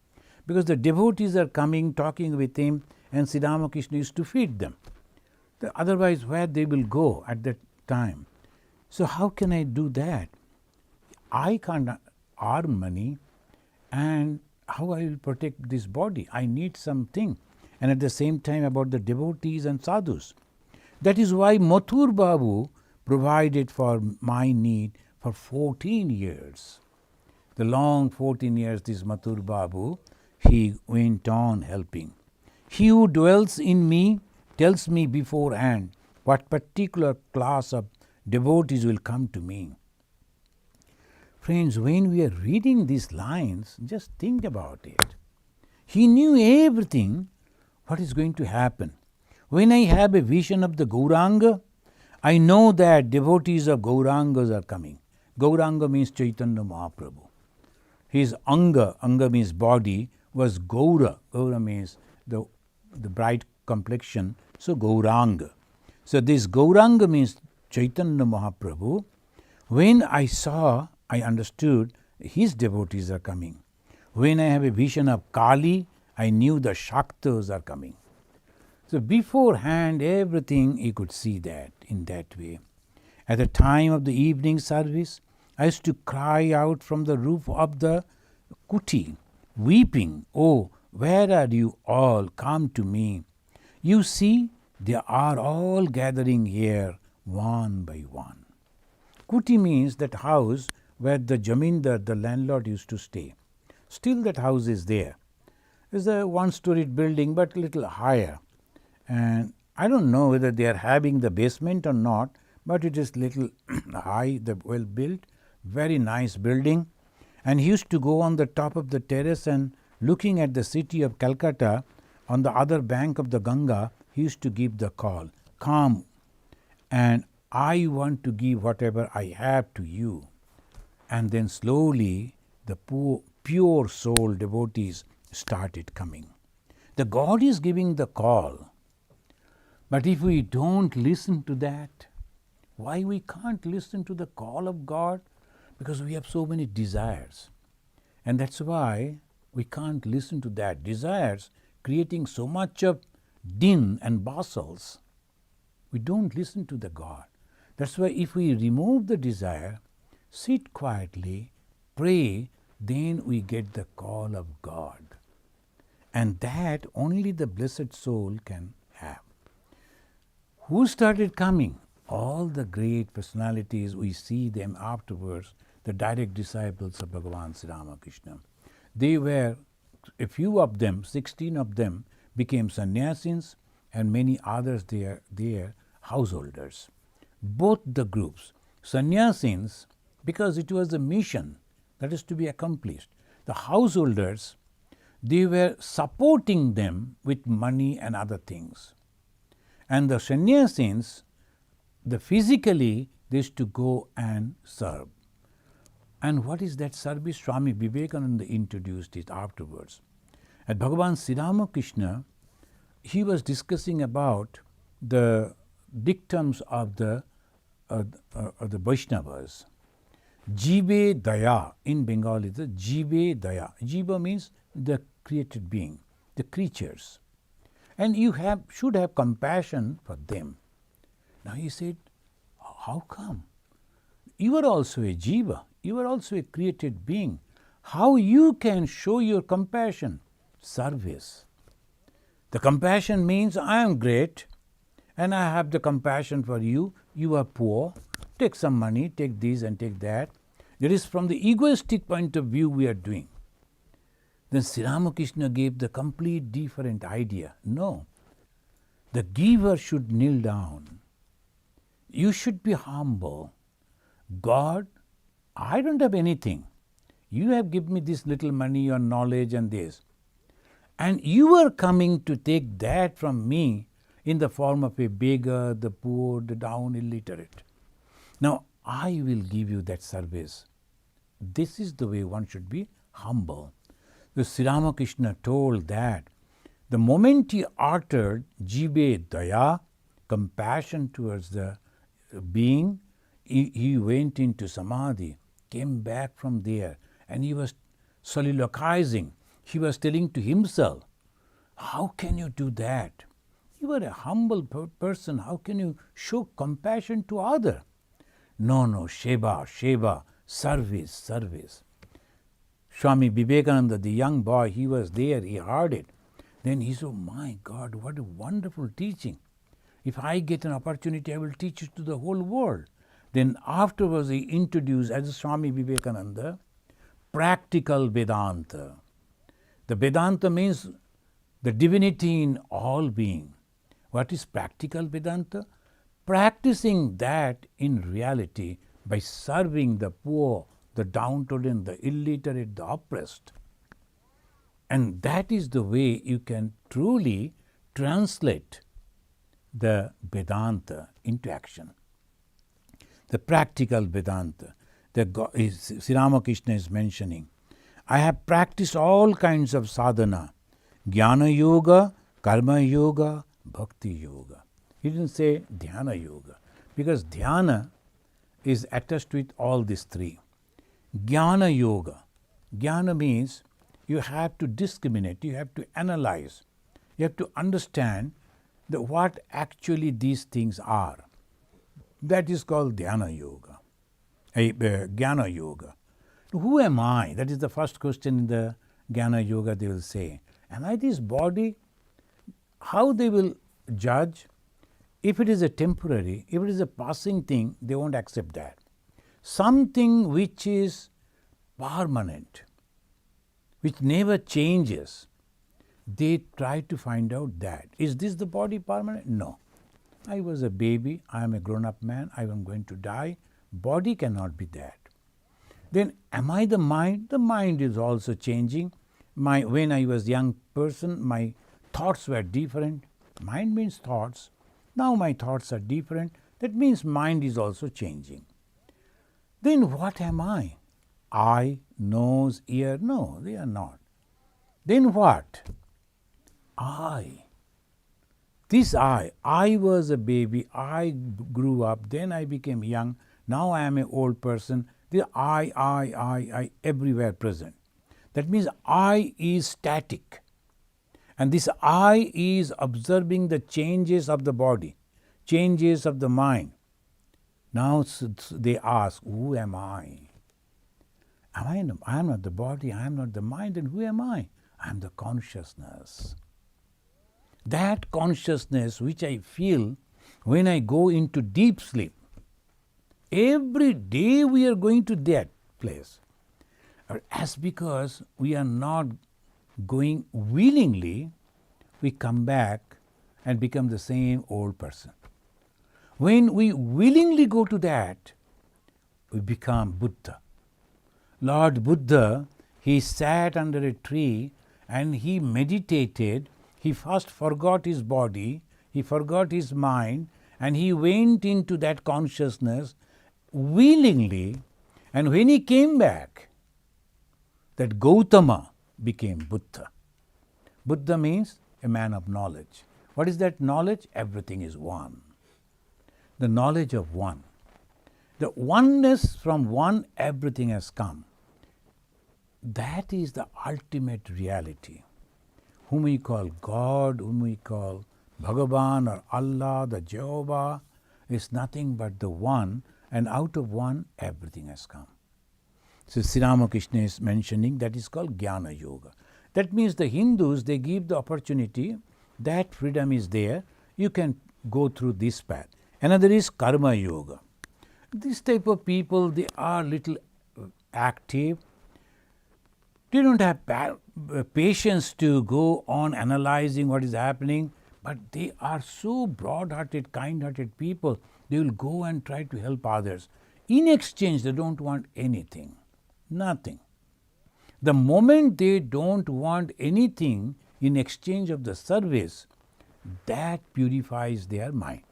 Because the devotees are coming, talking with him, and Sri Ramakrishna used to feed them. Otherwise, where they will go at that time? So how can I do that? I can't earn money, and how I will protect this body? I need something. And at the same time about the devotees and sadhus. That is why Mathur Babu provided for my need for 14 years. The long 14 years this Mathur Babu, he went on helping. He who dwells in me tells me beforehand what particular class of devotees will come to me. Friends, when we are reading these lines, just think about it. He knew everything what is going to happen. When I have a vision of the Gauranga, I know that devotees of Gaurangas are coming. Gauranga means Chaitanya Mahaprabhu. His Anga means body, was Gaura. Gaura means the bright complexion, so Gauranga. So this Gauranga means Chaitanya Mahaprabhu. When I saw, I understood his devotees are coming. When I have a vision of Kali, I knew the Shaktas are coming. So beforehand, everything he could see that in that way. At the time of the evening service, I used to cry out from the roof of the kuti, weeping, oh, where are you all? Come to me. You see, they are all gathering here one by one. Kuti means that house where the jamindar, the landlord, used to stay. Still that house is there. It's a one-storied building but a little higher. And I don't know whether they are having the basement or not, but it is little high, well built, very nice building. And he used to go on the top of the terrace and looking at the city of Calcutta on the other bank of the Ganga, he used to give the call, come, and I want to give whatever I have to you. And then slowly the pure soul devotees started coming. The God is giving the call. But if we don't listen to that, why we can't listen to the call of God? Because we have so many desires. And that's why we can't listen to that. Desires creating so much of din and bustles, we don't listen to the God. That's why if we remove the desire, sit quietly, pray, then we get the call of God. And that only the blessed soul can have. Who started coming? All the great personalities, we see them afterwards, the direct disciples of Bhagavan Sri Ramakrishna. They were, a few of them, 16 of them, became sannyasins, and many others they are householders. Both the groups, sannyasins, because it was a mission that is to be accomplished. The householders, they were supporting them with money and other things. And the sannyasins, physically, they used to go and serve. And what is that service? Swami Vivekananda introduced it afterwards. At Bhagavan Sri Ramakrishna, he was discussing about the dictums of the Vaishnavas. Jive Daya, in Bengali, the Jive Daya. Jiva means the created being, the creatures. And you should have compassion for them. Now he said, how come? You are also a jiva. You are also a created being. How you can show your compassion? Service. The compassion means I am great and I have the compassion for you. You are poor. Take some money, take this and take that. That is from the egoistic point of view we are doing. Then Sri Ramakrishna gave the complete different idea. No. The giver should kneel down. You should be humble. God, I don't have anything. You have given me this little money or knowledge and this. And you are coming to take that from me in the form of a beggar, the poor, the down, illiterate. Now, I will give you that service. This is the way one should be humble. The Sri Ramakrishna told that the moment he uttered Jive Daya, compassion towards the being, he went into Samadhi, came back from there, and he was soliloquizing. He was telling to himself, how can you do that? You are a humble person. How can you show compassion to others? No, Sheva, service. Swami Vivekananda, the young boy, he was there, he heard it. Then he said, my God, what a wonderful teaching. If I get an opportunity, I will teach it to the whole world. Then afterwards he introduced, as Swami Vivekananda, practical Vedanta. The Vedanta means the divinity in all being. What is practical Vedanta? Practicing that in reality by serving the poor, the downtrodden, the illiterate, the oppressed. And that is the way you can truly translate the Vedanta into action. The practical Vedanta. Sri Ramakrishna is mentioning, I have practiced all kinds of sadhana, Jnana Yoga, Karma Yoga, Bhakti Yoga. He didn't say Dhyana Yoga, because Dhyana is attached with all these three. Jnana Yoga. Jnana means you have to discriminate, you have to analyze, you have to understand what actually these things are. That is called Dhyana Yoga, Jnana Yoga. Who am I? That is the first question in the Jnana Yoga they will say. Am I this body? How they will judge? If it is a temporary, if it is a passing thing, they won't accept that. Something which is permanent, which never changes, they try to find out that. Is this the body permanent? No. I was a baby, I am a grown-up man, I am going to die. Body cannot be that. Then am I the mind? The mind is also changing. When I was a young person, my thoughts were different. Mind means thoughts. Now my thoughts are different. That means mind is also changing. Then what am I? Eye, nose, ear? No, they are not. Then what? I. This I was a baby, I grew up, then I became young, now I am an old person. The I, everywhere present. That means I is static. And this I is observing the changes of the body, changes of the mind. Now they ask, who am I? I am not the body, I am not the mind, then who am I? I am the consciousness. That consciousness which I feel when I go into deep sleep. Every day we are going to that place. As because we are not going willingly, we come back and become the same old person. When we willingly go to that, we become Buddha. Lord Buddha, he sat under a tree and he meditated. He first forgot his body, he forgot his mind, and he went into that consciousness willingly. And when he came back, that Gautama became Buddha. Buddha means a man of knowledge. What is that knowledge? Everything is one. The knowledge of one. The oneness, from one everything has come. That is the ultimate reality. Whom we call God, whom we call Bhagavan or Allah, the Jehovah, is nothing but the one, and out of one everything has come. So Sri Ramakrishna is mentioning that is called Jnana Yoga. That means the Hindus, they give the opportunity, that freedom is there, you can go through this path. Another is Karma Yoga. This type of people, they are little active. They don't have patience to go on analyzing what is happening, but they are so broad-hearted, kind-hearted people, they will go and try to help others. In exchange, they don't want anything, nothing. The moment they don't want anything in exchange of the service, that purifies their mind.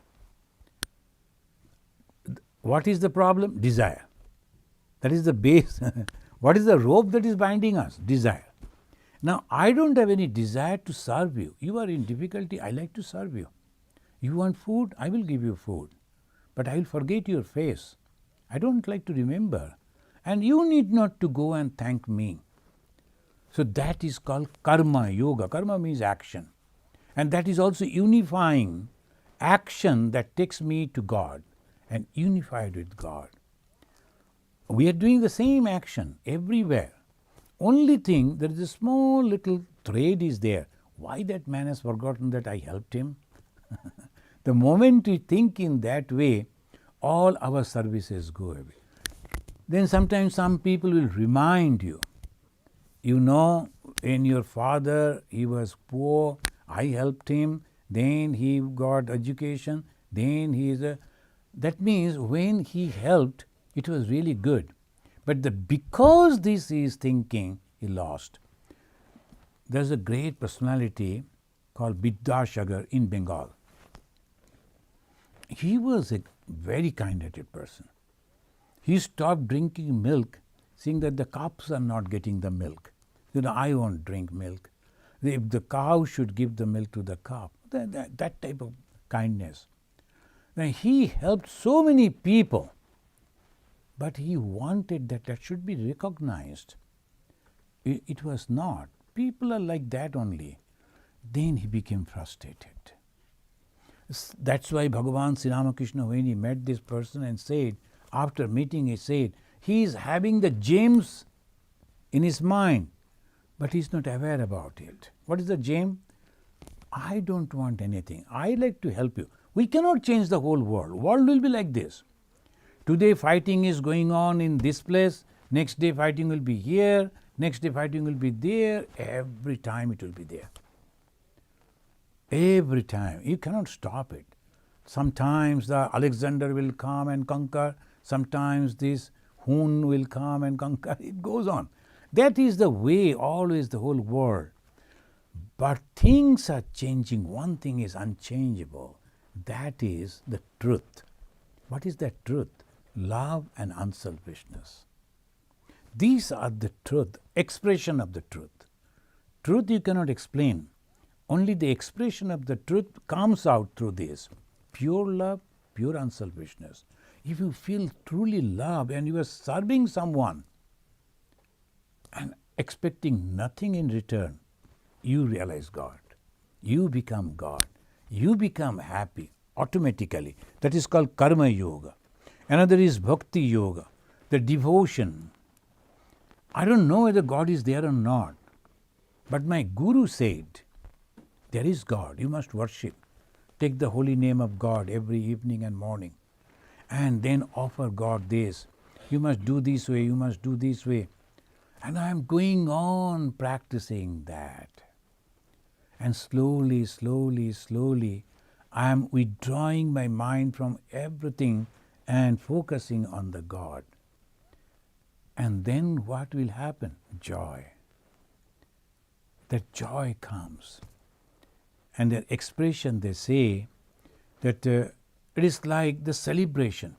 What is the problem? Desire. That is the base. What is the rope that is binding us? Desire. Now, I don't have any desire to serve you. You are in difficulty, I like to serve you. You want food? I will give you food. But I will forget your face. I don't like to remember. And you need not to go and thank me. So that is called Karma Yoga. Karma means action. And that is also unifying action that takes me to God and unified with God. We are doing the same action everywhere. Only thing, there is a small little thread is there. Why that man has forgotten that I helped him? The moment we think in that way, all our services go away. Then sometimes some people will remind you, you know, when your father, he was poor, I helped him, then he got education, then he is a... That means when he helped, it was really good. But because this is thinking, he lost. There's a great personality called Vidyasagar in Bengal. He was a very kind-hearted person. He stopped drinking milk, seeing that the cows are not getting the milk. You know, I won't drink milk. If the cow should give the milk to the cow, that type of kindness. Now, he helped so many people, but he wanted that should be recognized. It was not. People are like that only. Then he became frustrated. That's why Bhagavan Sri Ramakrishna, when he met this person and said, after meeting, he said, he is having the gems in his mind, but he is not aware about it. What is the gem? I don't want anything. I like to help you. We cannot change the whole world. World will be like this. Today fighting is going on in this place, next day fighting will be here, next day fighting will be there, every time it will be there. Every time. You cannot stop it. Sometimes the Alexander will come and conquer, sometimes this Hun will come and conquer, it goes on. That is the way always the whole world. But things are changing. One thing is unchangeable. That is the truth. What is that truth? Love and unselfishness. These are the truth, expression of the truth. Truth you cannot explain. Only the expression of the truth comes out through this. Pure love, pure unselfishness. If you feel truly love and you are serving someone and expecting nothing in return, you realize God. you become God. You become happy automatically. That is called karma yoga. Another is bhakti yoga, the devotion. I don't know whether God is there or not, but my guru said, there is God, you must worship. Take the holy name of God every evening and morning, and then offer God this. You must do this way, you must do this way. And I am going on practicing that. And slowly, slowly, slowly, I am withdrawing my mind from everything and focusing on the God. And then what will happen? Joy. That joy comes. And their expression, they say that it is like the celebration.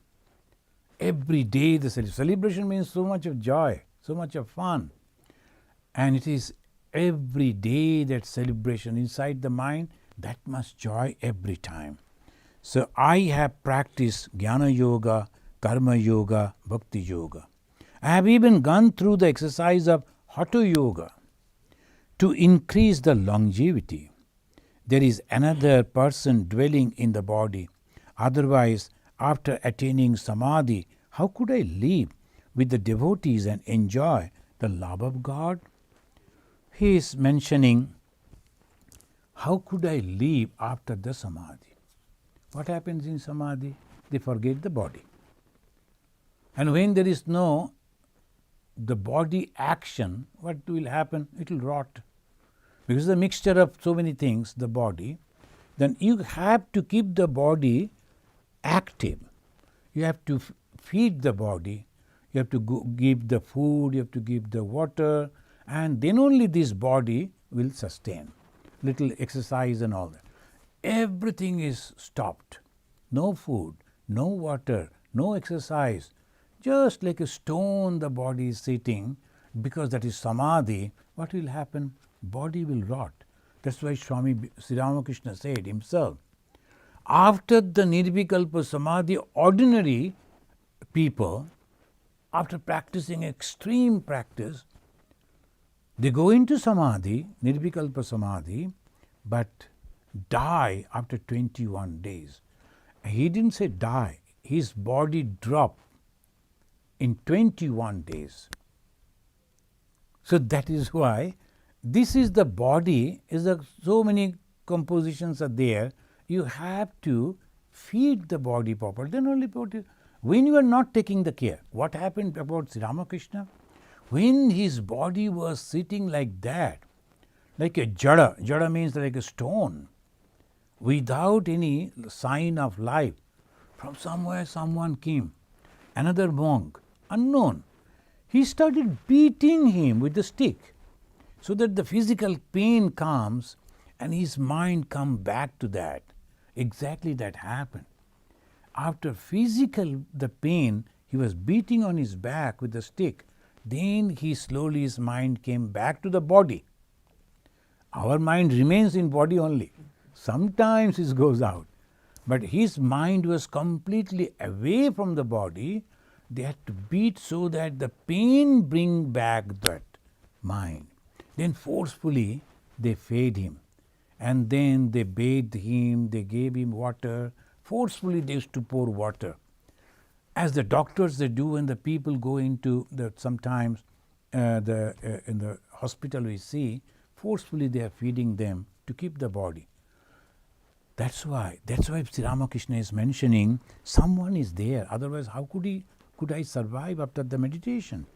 Every day the celebration means so much of joy, so much of fun. And it is every day that celebration inside the mind, that much joy every time. So I have practiced Jnana Yoga, Karma Yoga, Bhakti Yoga. I have even gone through the exercise of Hatha Yoga to increase the longevity. There is another person dwelling in the body. Otherwise, after attaining Samadhi, how could I live with the devotees and enjoy the love of God? He is mentioning, how could I live after the Samadhi? What happens in Samadhi? They forget the body. And when there is no the body action, what will happen? It will rot. Because the mixture of so many things, the body, then you have to keep the body active. You have to feed the body, you have to give the food, you have to give the water, and then only this body will sustain. Little exercise and all that. Everything is stopped. No food, no water, no exercise. Just like a stone the body is sitting, because that is Samadhi, what will happen? Body will rot. That's why Sri Ramakrishna said himself, after the Nirvikalpa Samadhi, ordinary people, after practicing extreme practice, they go into Samadhi, Nirvikalpa Samadhi, but die after 21 days. He didn't say die, his body dropped in 21 days. So that is why this is the body, so many compositions are there. You have to feed the body properly. Then only when you are not taking the care. What happened about Sri Ramakrishna? When his body was sitting like that, like a jada, jada means like a stone, without any sign of life, from somewhere someone came, another monk, unknown. He started beating him with the stick, so that the physical pain comes and his mind comes back to that. Exactly that happened. After the pain, he was beating on his back with the stick. Then his mind came back to the body. Our mind remains in body only. Sometimes it goes out. But his mind was completely away from the body. They had to beat so that the pain bring back that mind. Then forcefully they fed him. And then they bathed him, they gave him water. Forcefully they used to pour water. As the doctors they do when the people go into sometimes in the hospital we see, forcefully they are feeding them to keep the body. That's why Sri Ramakrishna is mentioning someone is there. Otherwise, how could I survive after the meditation?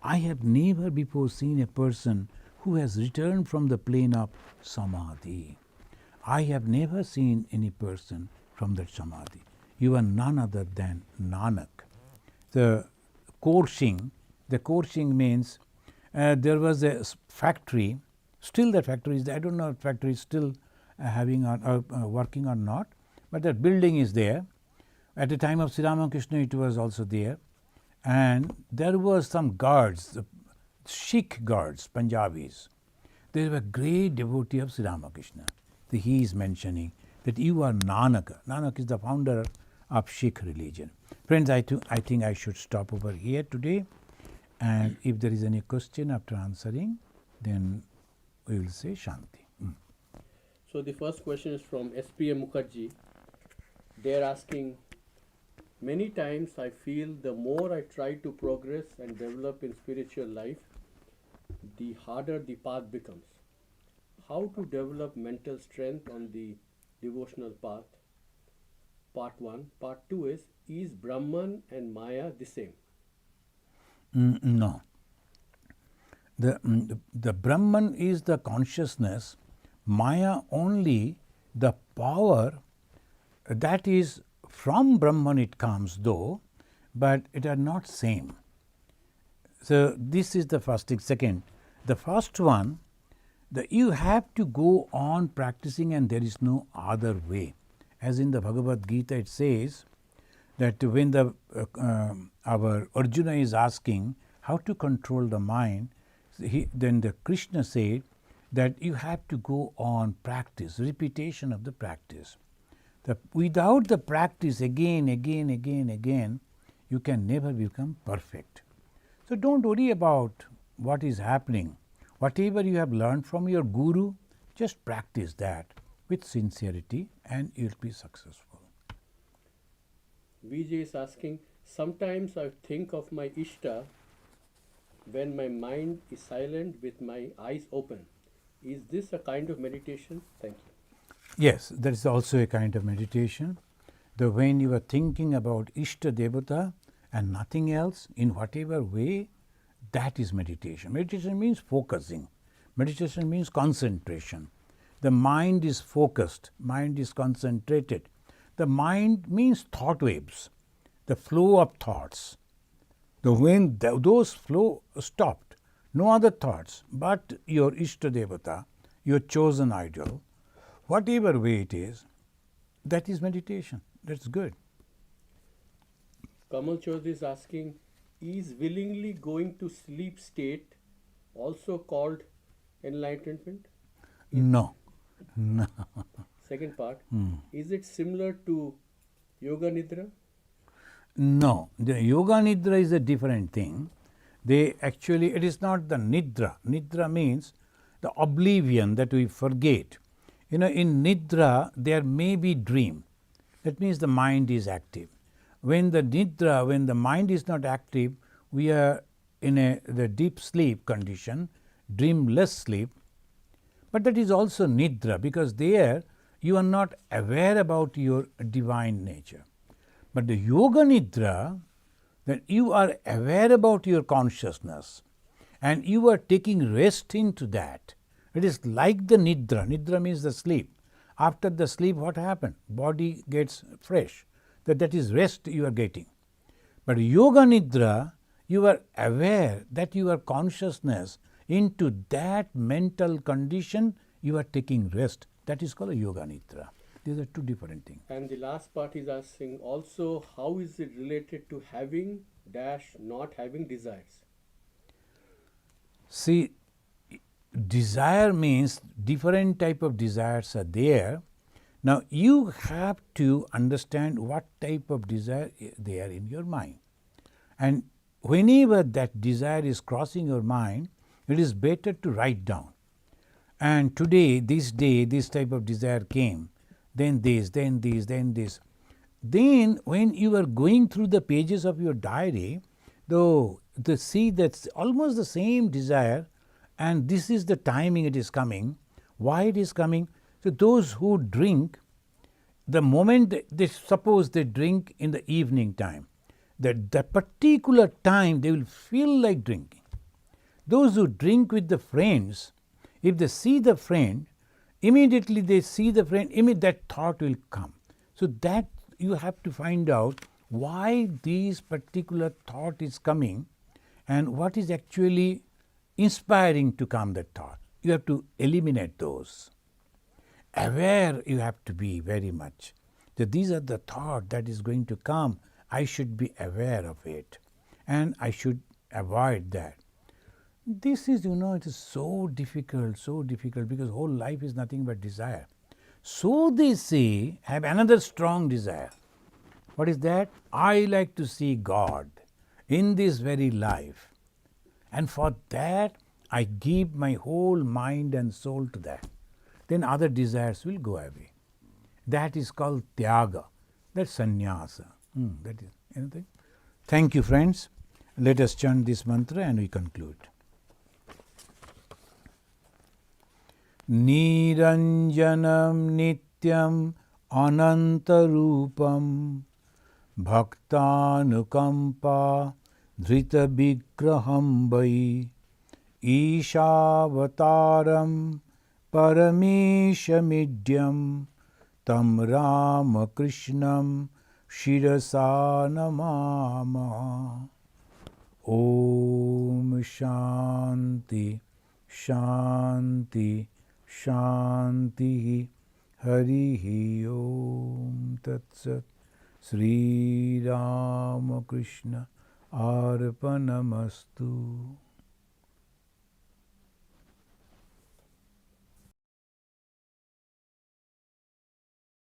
I have never before seen a person who has returned from the plane of Samadhi. I have never seen any person from that Samadhi. You are none other than Nanak. The coursing means there was a factory, still that factory is there. I don't know if factory is still working or not, but that building is there. At the time of Sri Ramakrishna it was also there. And there were some guards, Sikh guards, Punjabis. They were a great devotee of Sri Ramakrishna. He is mentioning that you are Nanak. Nanak is the founder of Sikh religion. Friends, I think I should stop over here today. And if there is any question after answering, then we will say Shanti. So the first question is from SPM Mukherjee. They are asking, many times I feel the more I try to progress and develop in spiritual life, the harder the path becomes. How to develop mental strength on the devotional path? Part 1. Part 2 is Brahman and Maya the same? No. The Brahman is the consciousness, Maya only the power that is from Brahman it comes though, but it are not same. So this is the first thing. Second, the first one, you have to go on practicing and there is no other way. As in the Bhagavad Gita it says that when our Arjuna is asking how to control the mind, then the Krishna said that you have to go on practice, repetition of the practice. Without the practice again, you can never become perfect. So don't worry about what is happening. Whatever you have learned from your guru, just practice that with sincerity and you'll be successful. Vijay is asking, sometimes I think of my Ishta when my mind is silent with my eyes open. Is this a kind of meditation? Thank you. Yes, that is also a kind of meditation. When you are thinking about Ishta Devata and nothing else, in whatever way, that is meditation. Meditation means focusing. Meditation means concentration. The mind is focused, mind is concentrated. The mind means thought waves, the flow of thoughts. When those flow stopped, no other thoughts but your Ishta Devata, your chosen idol, whatever way it is, that is meditation. That's good. Kamal Chaudhary is asking, is willingly going to sleep state also called enlightenment? No. Second part, is it similar to Yoga Nidra? No, the Yoga Nidra is a different thing. It is not the Nidra. Nidra means the oblivion that we forget. In Nidra, there may be dream. That means the mind is active. When the mind is not active, we are in the deep sleep condition, dreamless sleep. But that is also Nidra, because there you are not aware about your divine nature. But the Yoga Nidra, that you are aware about your consciousness and you are taking rest into that. It is like the Nidra. Nidra means the sleep. After the sleep, what happened? Body gets fresh. That is rest you are getting. But Yoga Nidra, you are aware that your consciousness into that mental condition, you are taking rest. That is called a Yoga Nidra. These are two different things. And the last part is asking also, how is it related to having - not having desires? See, desire means different type of desires are there. Now you have to understand what type of desire they are in your mind. And whenever that desire is crossing your mind, it is better to write down. And this day, this type of desire came, then this, then this, then this. Then when you are going through the pages of your diary, though to see that's almost the same desire, and this is the timing it is coming, why it is coming. So those who drink, the moment suppose they drink in the evening time, that particular time they will feel like drinking. Those who drink with the friends, if they see the friend, immediately they see the friend, that thought will come. So that you have to find out why this particular thought is coming and what is actually inspiring to come that thought. You have to eliminate those. Aware you have to be very much. That these are the thought that is going to come. I should be aware of it and I should avoid that. This is, it is so difficult because whole life is nothing but desire. So they say, have another strong desire. What is that? I like to see God in this very life. And for that, I give my whole mind and soul to that. then other desires will go away. That is called tyaga, that's sannyasa. That is anything. Thank you, friends. Let us chant this mantra and we conclude. Niranjanam nityam anantarupam bhaktanukampa dhrita vigraham vai Ishavasaram parameshamidyam tam Ramakrishnam shirasa namama. Om Shanti Shanti Shanti Harihi Om Tat Sat. Sri Ramakrishna Arpanamastu.